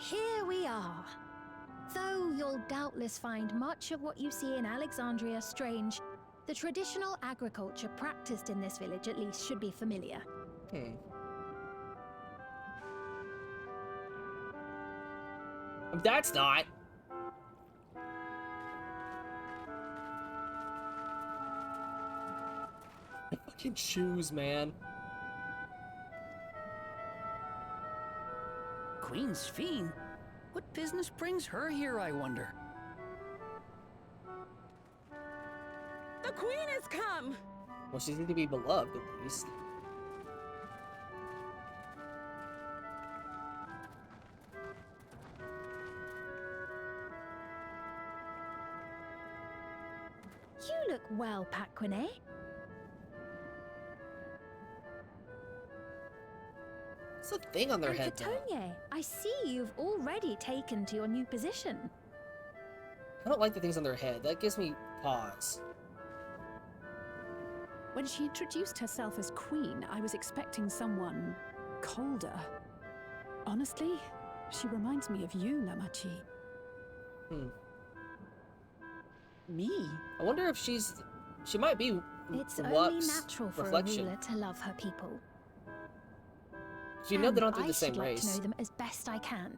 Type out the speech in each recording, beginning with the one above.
Here we are. Though you'll doubtless find much of what you see in Alexandria strange, the traditional agriculture practiced in this village at least should be familiar. That's not. Fucking shoes, man. Queen's Fiend? What business brings her here, I wonder? The Queen has come! Well, she's need to be beloved, at least. You look well, Paquine. What's the thing on their head, though? Catonier, I see you've already taken to your new position. I don't like the things on their head. That gives me pause. When she introduced herself as queen, I was expecting someone colder. Honestly, she reminds me of you, Namachi. Me? I wonder if she might be It's Luck's only natural for reflection. a ruler to love her people. So you know they don't have I the same should like race. to know them as best I can,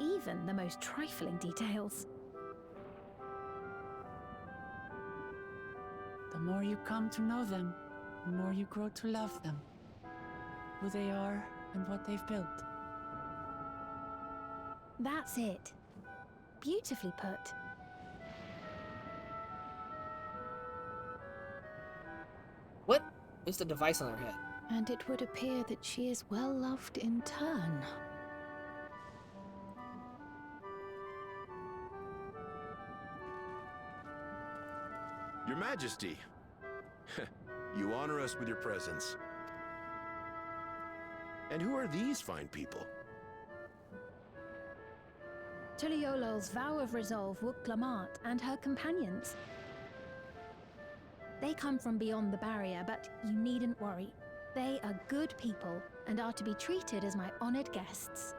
even the most trifling details. The more you come to know them, the more you grow to love them. Who they are and what they've built. That's it. Beautifully put. What is the device on her head? And it would appear that she is well loved in turn. Your Majesty, you honor us with your presence. And who are these fine people? Tuliolol's vow of resolve, Wuk-Lamat, and her companions. They come from beyond the barrier, but you needn't worry. They are good people and are to be treated as my honored guests.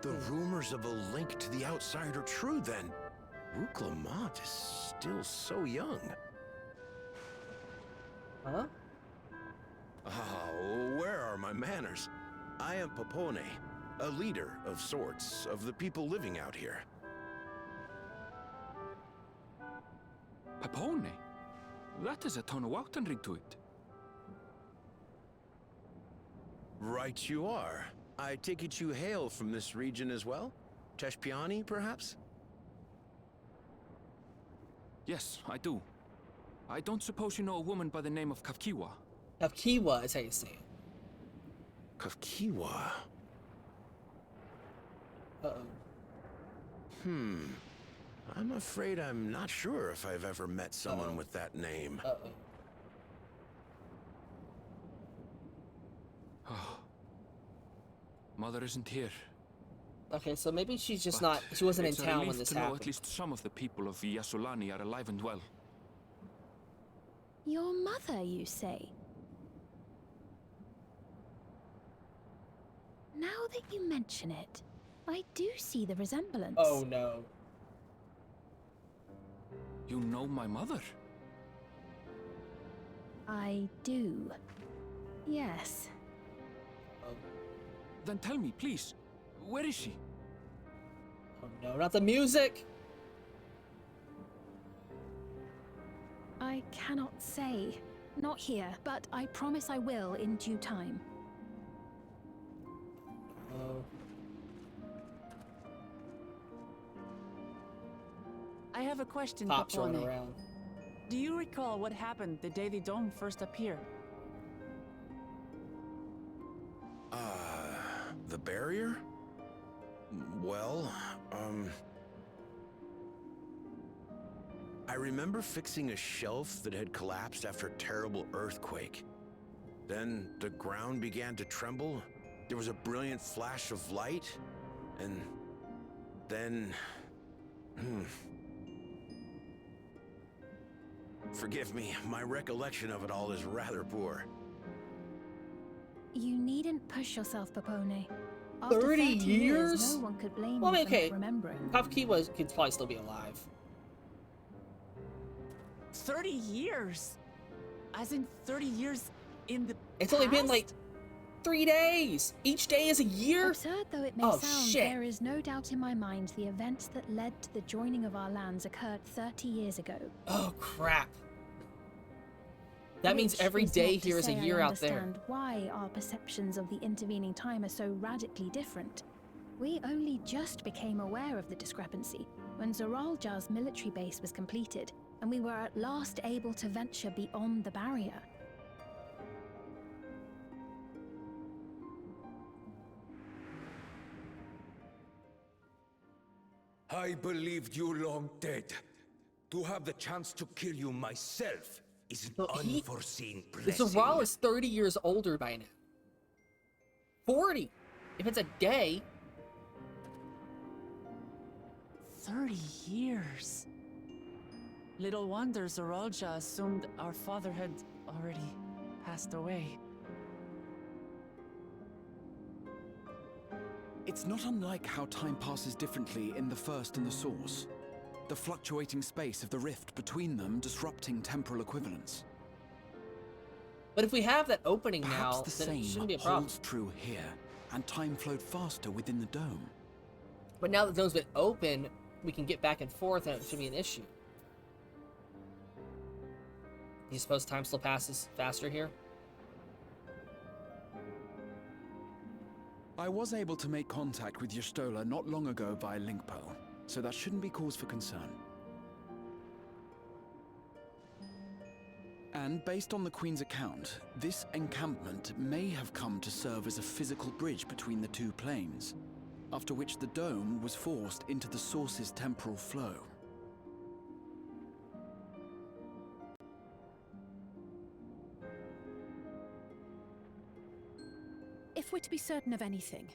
The rumors of a link to the outside are true, then. Wuk-Lamat is still so young. Huh? Oh, where are my manners? I am Papone, a leader of sorts of the people living out here. Papone? That is a ton of Wautenrig to it. Right you are. I take it you hail from this region as well? Teshpiani, perhaps? Yes, I do. I don't suppose you know a woman by the name of Kafkiwa? Kafkiwa is how you say it. Kafkiwa? Uh-oh. I'm afraid I'm not sure if I've ever met someone with that name. Uh-oh. Oh. Mother isn't here. Okay, so maybe she's just But she wasn't in it's a town when relief this to know happened. at least some of the people of Yasulani are alive and well. Your mother, you say? Now that you mention it, I do see the resemblance. Oh no. You know my mother? I do. Yes. Then tell me, please. Where is she? Oh no, not the music! I cannot say. Not here, but I promise I will in due time. Oh. I have a question, Pops rolling Papone. around. Do you recall what happened the day the dome first appeared? The barrier? Well, I remember fixing a shelf that had collapsed after a terrible earthquake. Then the ground began to tremble. There was a brilliant flash of light, and then... Forgive me, my recollection of it all is rather poor. You needn't push yourself, Papone. After 30 30 years? No one could blame Well, I you mean, for okay. not remembering. Kafki could probably still be alive. 30 years? As in 30 years in the It's only been past? like 3 days. Each day is a year. Absurd though it may Oh, sound, shit. there is no doubt in my mind the events that led to the joining of our lands occurred 30 years ago. Oh crap. That means Which every is day not to here is a say I year out there. understand why our perceptions of the intervening time are so radically different. We only just became aware of the discrepancy when Zoraljar's military base was completed, and we were at last able to venture beyond the barrier. I believed you long dead. To have the chance to kill you myself is an So unforeseen blessing. Zoral is 30 years older by now. 40! If it's a day. 30 years. Little wonder Zoralja assumed our father had already passed away. It's not unlike how time passes differently in the First and the Source. The fluctuating space of the rift between them disrupting temporal equivalence. But if we have that opening Perhaps now, the then it same shouldn't be a problem. holds true here, and time flowed faster within the dome. But now that the dome's been open, we can get back and forth and it shouldn't be an issue. You suppose time still passes faster here? I was able to make contact with Yestola not long ago via link pearl, so that shouldn't be cause for concern. And based on the Queen's account, this encampment may have come to serve as a physical bridge between the two planes, after which the dome was forced into the Source's temporal flow. If we're to be certain of anything,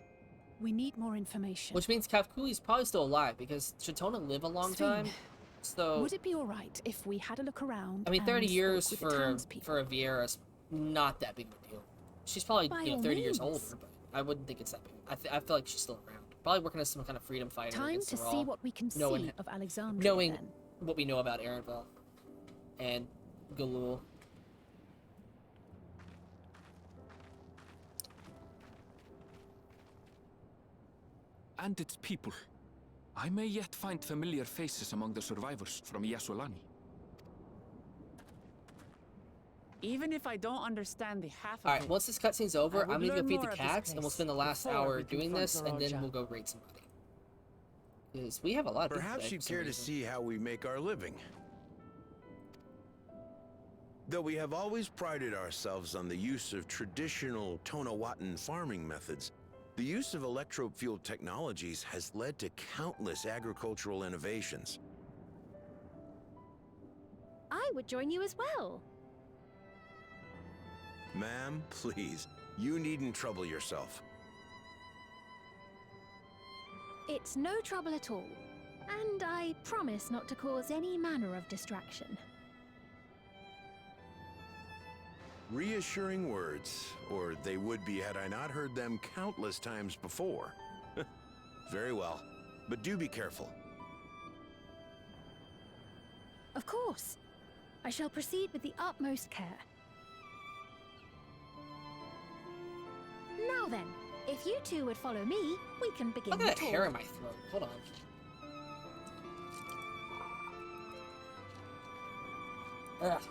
we need more information. Which means Kafkui's probably still alive, because Shatona live a long Sven, time. So, would it be all right if we had a look around? I mean, 30 and years spoke with the townspeople? for a Viera's not that big of a deal. She's probably, By you know, all 30 years means. older, but I wouldn't think it's that big. I feel like she's still around. Probably working as some kind of freedom fighter. Time against to Zoral, see what we can knowing- see of Alexandria. knowing then. what we know about Erenville and Galul. And its people. I may yet find familiar faces among the survivors from Yasolani. Even if I don't understand the half of Alright, it, once this cutscene's over, I would I'm gonna go learn feed the more of this cats, and we'll place spend the last before hour we doing confront this, and then Zoralja. we'll go raid somebody. Because we have a lot of people Perhaps today you'd for some care to reason. see how we make our living. Though we have always prided ourselves on the use of traditional Tonawatan farming methods, the use of electro-fueled technologies has led to countless agricultural innovations. I would join you as well. Ma'am, please, you needn't trouble yourself. It's no trouble at all. And I promise not to cause any manner of distraction. Reassuring words, or they would be had I not heard them countless times before. Very well, but do be careful. Of course. I shall proceed with the utmost care. Now then, if you two would follow me, we can begin Look the at that hair tour. in my throat. Hold on. Ugh.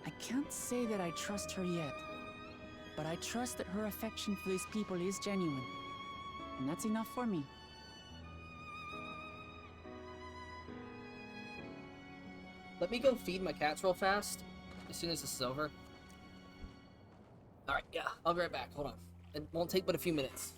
I can't say that I trust her yet, but I trust that her affection for these people is genuine, and that's enough for me. Let me go feed my cats real fast, as soon as this is over. Alright, yeah, I'll be right back. Hold on. It won't take but a few minutes.